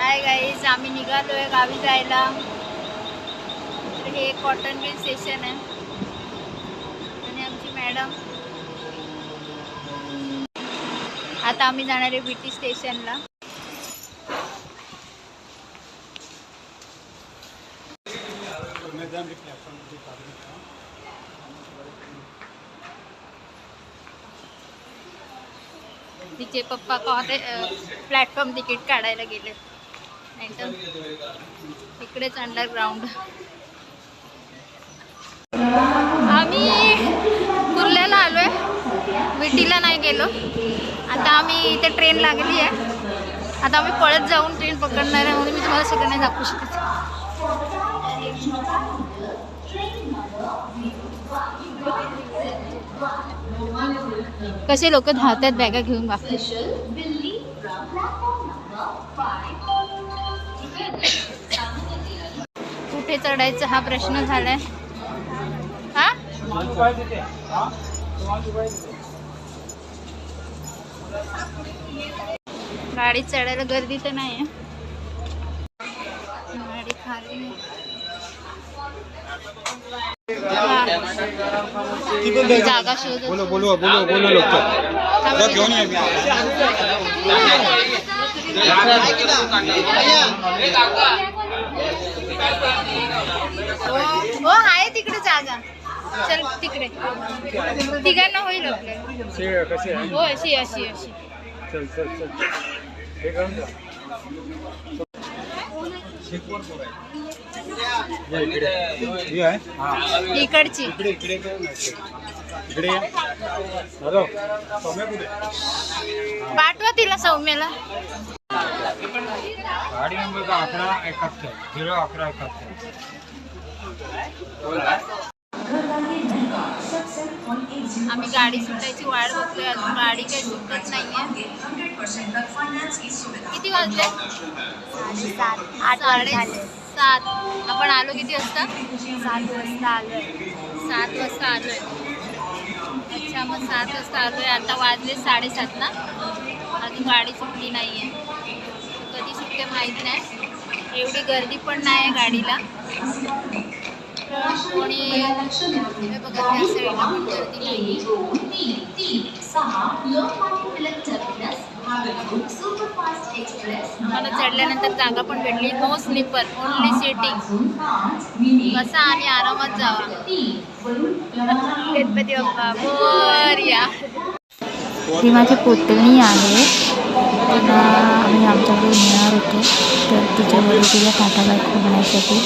Hi guys, आम्ही निघालोय गावी जायला. हे कॉटनगिल स्टेशन आहे आणि आमची मॅडम. आता आम्ही जाणार आहे बीटी स्टेशनला. तिचे पप्पा प्लॅटफॉर्म तिकीट काढायला गेले, नाही तर इकडेच अंडरग्राऊंड. आम्ही कुर्ल्याला आलोय, विटीला नाही गेलो. आता आम्ही इथे ट्रेन लागली आहे. आता आम्ही पळत जाऊन ट्रेन पकडणार आहे, म्हणून मी तुम्हाला सगळं नाही दाखवू शकत. कसे लोक धावतात बॅगा घेऊन बाकी. कुठे चढायचा हा प्रश्न झालाय. हा गाडी चढायला गर्दी तर नाही आहे. गाडी खाली जागा शोध. बोलो हो आहे तिकडे जागा. चल तिकडे तिघांना होईल आपल्याला. हो अशी अशी अशी. चल चल चल इकडची पाठवा तिला, सौम्याला. गाडी नंबर 1171 01171. आम्ही गाडी सुटायची वाट बघतोय, अजून गाडी काही सुटत नाहीये. किती वाजले? 7:30. आपण आलो किती वाजता? 7 वाजता आलोय. 7 वाजता आलोय. अच्छा, मग 7 वाजता आलोय. आता वाजले 7:30 ना. अजून गाडी सुटली नाहीये. कधी सुटते माहिती नाही. एवढी गर्दी पण नाही गाडीला. कोणी बघा, त्या साईडला पण गर्दी नाही. आम्हाला चढल्यानंतर जागा पण भेटली. No sleeper, only seating. बसा आणि आरामात जावा. गणपती बाप्पा मोरया. ती माझी पुतणी आहे. तिला आम्ही आमच्याकडे येणार होतो, तर तिच्यावर तिला काटाबाई बघण्यासाठी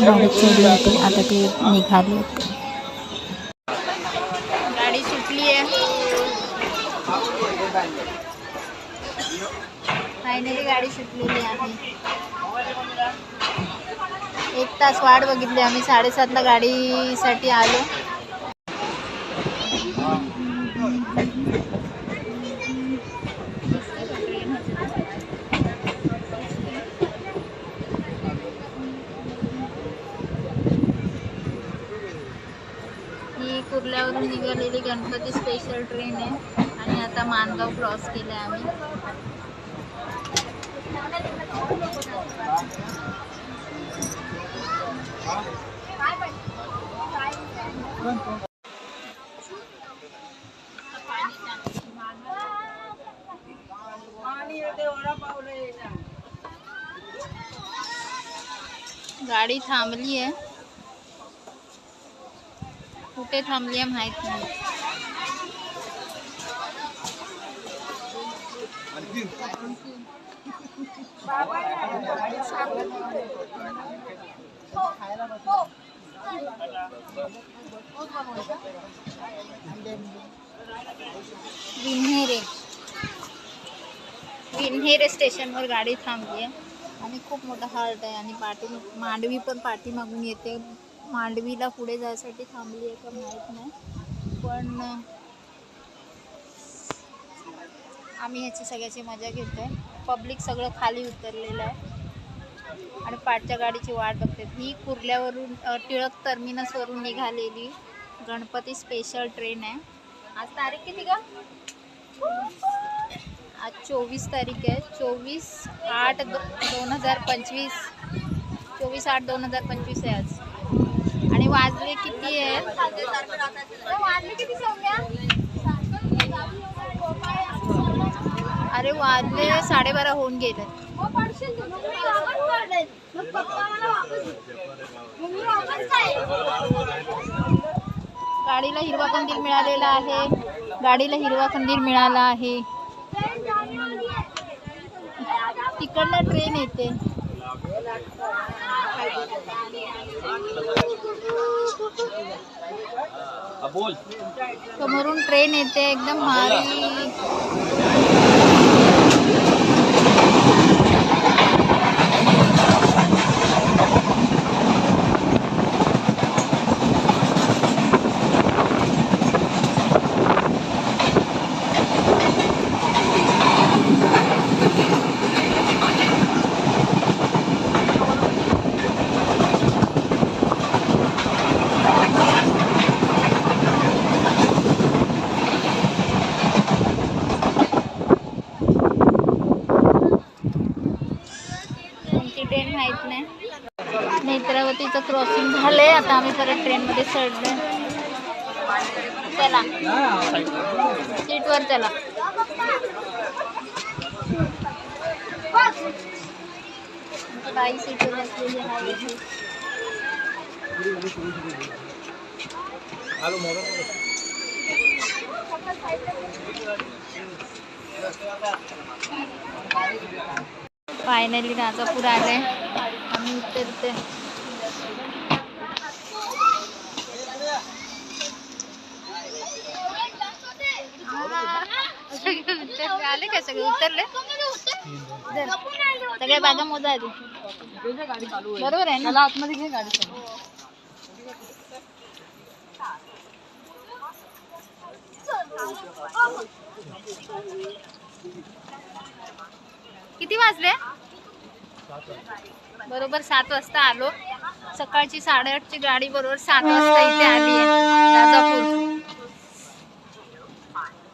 गाडीत चढली होती. आता ती निघाली होती. गाडी सुटली आहे. फायनली गाडी सुटलेली आहे. 1 तास वाट बघितली आम्ही. 7:30ला गाडीसाठी आलो. ही कुर्ल्यावरून निघालेली गणपती स्पेशल ट्रेन आहे आणि आता माणगाव क्रॉस केलं आहे आम्ही. गाडी थांबली आहे. कुठे थांबली आहे माहित नाही. विन्हेरे स्टेशनवर गाडी थांबली आहे आणि खूप मोठा हार्ट आहे आणि मांडवी पण पाठीमागून येते. मांडवीला पुढे जायसाठी थांबली आहे का माहीत नाही, पण आम्ही ह्याची सगळ्याची मजा घेतोय. पब्लिक सगळं खाली उतरलेलं आहे आणि पाठच्या गाडीची वाट बघते. ही कुर्ल्यावरून टिळक टर्मिनसवरून निघालेली गणपती स्पेशल ट्रेन आहे. आज तारीख किती का? आज 24 तारीख आहे. 24/8/2025. 24/8/2025 आहे आज. आणि वाजले किती आहेत? वाजले किती सौम्या? अरे वाजले 12:30 होऊन गेले. गाडीला हिरवा कंदील मिळालेला आहे. गाडीला हिरवा कंदील मिळाला आहे. तिकडनं ट्रेन येते. समोरून ट्रेन येते एकदम भारी. ट्रेन माहित नाही. नेत्रावतीचं क्रॉसिंग झालंय. आता आम्ही परत ट्रेनमध्ये चढलोय. चला सीटवर चला. बाई सीटवर बसलेली आहे. फायनली राजापूर आलंय. आम्ही उतरते. आले का सगळे? उतरले सगळे. बागा मोजा आधी. बरोबर आहे ना? आतमध्ये घे गाडी. किती वाजले? बरोबर 7 वाजता आलो. सकाळची 8:30ची गाडी बरोबर 7 वाजता इथे आली आहे राजापूर.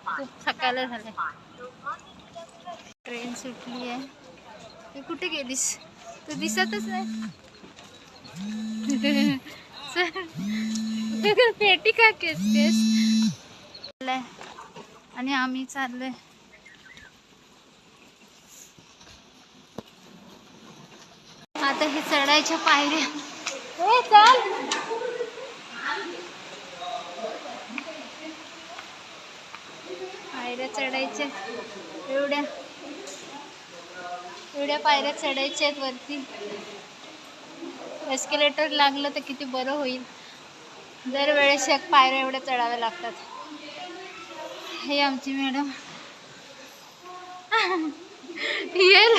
खूप थकायला झालंय. ट्रेन सुटली आहे. तू कुठे गेलीस? तू दिसतच नाही. पेटी का केस आणि आम्ही चाललोय. आता हे चढायच्या पायऱ्या. चल पायऱ्या चढायच्या. एवढ्या पायऱ्या चढायच्या आहेत वरती. एस्केलेटर लागलं तर किती बरं होईल. दरवेळेस एक पायऱ्या एवढ्या चढाव्या लागतात. हे आमची मॅडम येईल.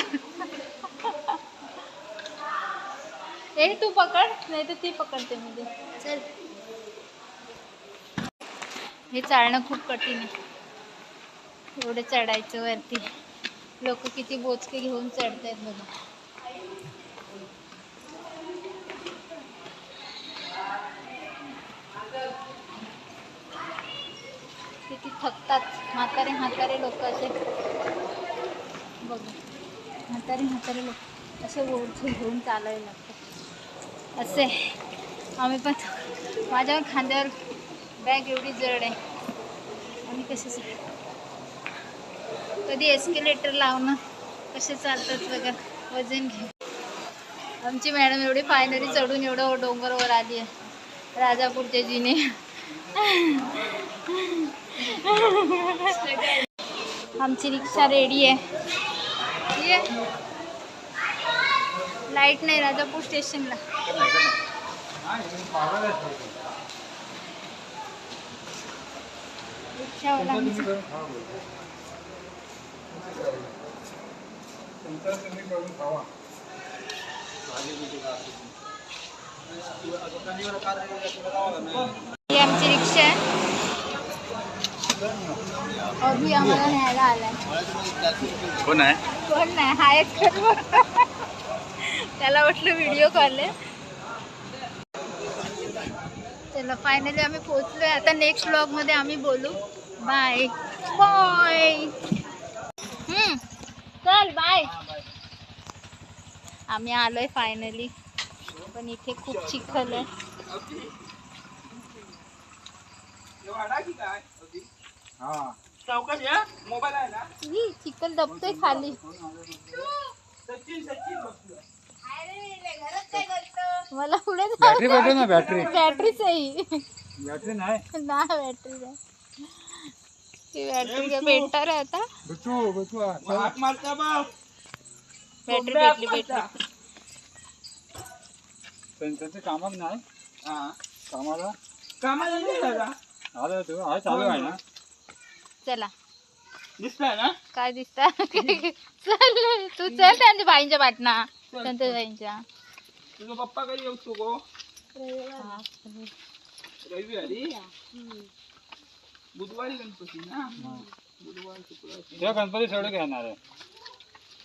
हे तू पकड नाही तर ती पकडते मी. चल. हे चालणं खूप कठीण आहे. एवढं चढायचं वरती. लोक किती बोचके घेऊन चढतायत बघा. किती थकतात. म्हातारे लोक असे बघ. म्हातारे लोक असे ओढून घेऊन चालायला लागतात. असे आम्ही पण. माझ्या खांद्यावर बॅग एवढी जड आहे. आम्ही कसे कधी एस्केलेटर लावणं कसे चालतात बघा. वजन घे. आमची मॅडम एवढी फायनली चढून एवढं डोंगरवर आली आहे राजापूरच्या जिने. आमची रिक्षा रेडी आहे. लाईट नाही राजापूर स्टेशनला. रिक्षावाला ही आमची रिक्षा आहे. अभि आम्हाला न्यायला आलाय. कोण नाही हा एक त्याला वाटलं व्हिडिओ कॉल आहे. चला फायनली आम्ही पोहोचलोय. आता नेक्स्ट व्लॉग मध्ये आम्ही बोलू. Bye bye. चल बाय. आम्ही आलोय फायनली, पण इथे खूप चिखल आहे. हा चिखल दबतोय खाली. मला पुढे बॅटरी भेटू ना बॅटरी. बॅटरीच आहे बॅटरी नाही ना, बॅटरी नाही. ती बॅटरी काय भेटणार आहे आता. बचू बचू बॅटरी भेटली. त्यांचं कामच नाही. कामाला आलं तू आहे चालू आहे ना. चला दिसतंय ना काय दिसता. चल तू चल त्यांच्या बाईंच्या पाटणा, त्यांच्या बाईंच्या. तुझा पप्पा कधी येऊ गो रविवारी बुधवारी गणपती ना. बुधवार शुक्रवार तेव्हा गणपती सोडून घेणार आहे.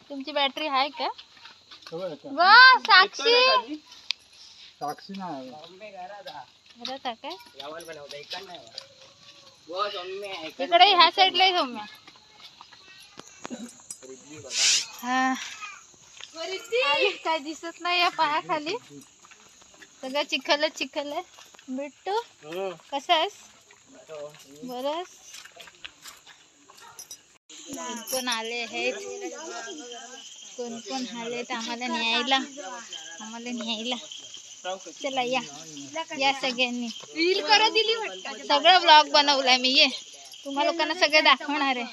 तुमची बॅटरी आहे का? खरंच वा साक्षी नाही घरात आहे काय? इकडे ह्या साईडला आहे सौम्या. हा आली, काय दिसत नाही या पायाखाली. सगळं चिखलच चिखल आहे. बिट्टू कसा आहेस? बरंच. कोण कोण आले आहेत, कोण कोण आलेत आम्हाला न्यायला. चला या सगळ्यांनी. रील करत दिली सगळं ब्लॉग बनवलाय मी. ये तुम्हा लोकांना सगळं दाखवणार आहे.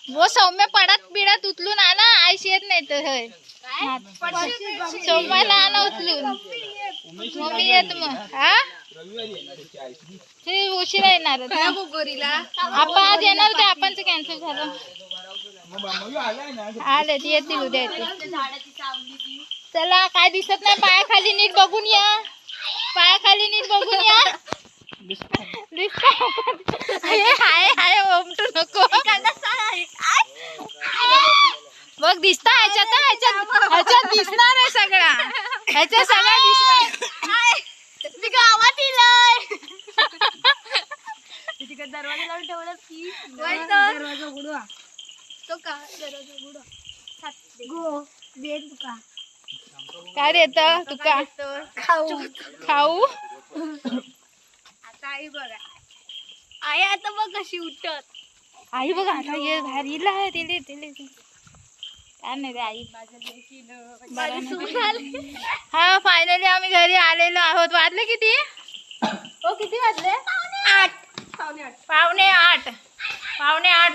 वो सौम्य पडत बिडत उचलून आणा, आयशी येत नाही तर. होय सौम्याला आणा उचलून, मम्मी येत मग. हा ते उशिरा येणार आपण आज येणार होते, आपणच कॅन्सल झालं. आले येतील उद्या येतील. चला काय दिसत नाही पायाखाली, नीट बघून या. पायाखाली नीट बघून या. हाय हाय ओमटू नको बघ. दिसता ह्याच्यात दिसणार आहे सगळा. ह्याच्यात सगळा दिसणार. गावात दरवाजा लावून ठेवला की दरवाजा उघडवा. तो का दरवाजा उघडवा काय देत तुका? खाऊ. आता आई बघा, आई आता बघ कशी उठत. आई बघा आता ये भारीला तिले काय नाही रे आई. हा फायनली आम्ही घरी आलेलो आहोत. वाजले किती? हो किती वाजले? 8. पावणे आठ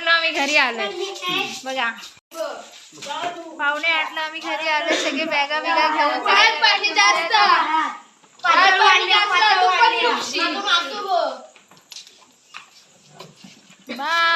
ला आम्ही घरी आलो. बघा 7:45 ला आम्ही घरी आलो. सगळे बॅगा बिगा घेऊन. पाणी जास्त बाय.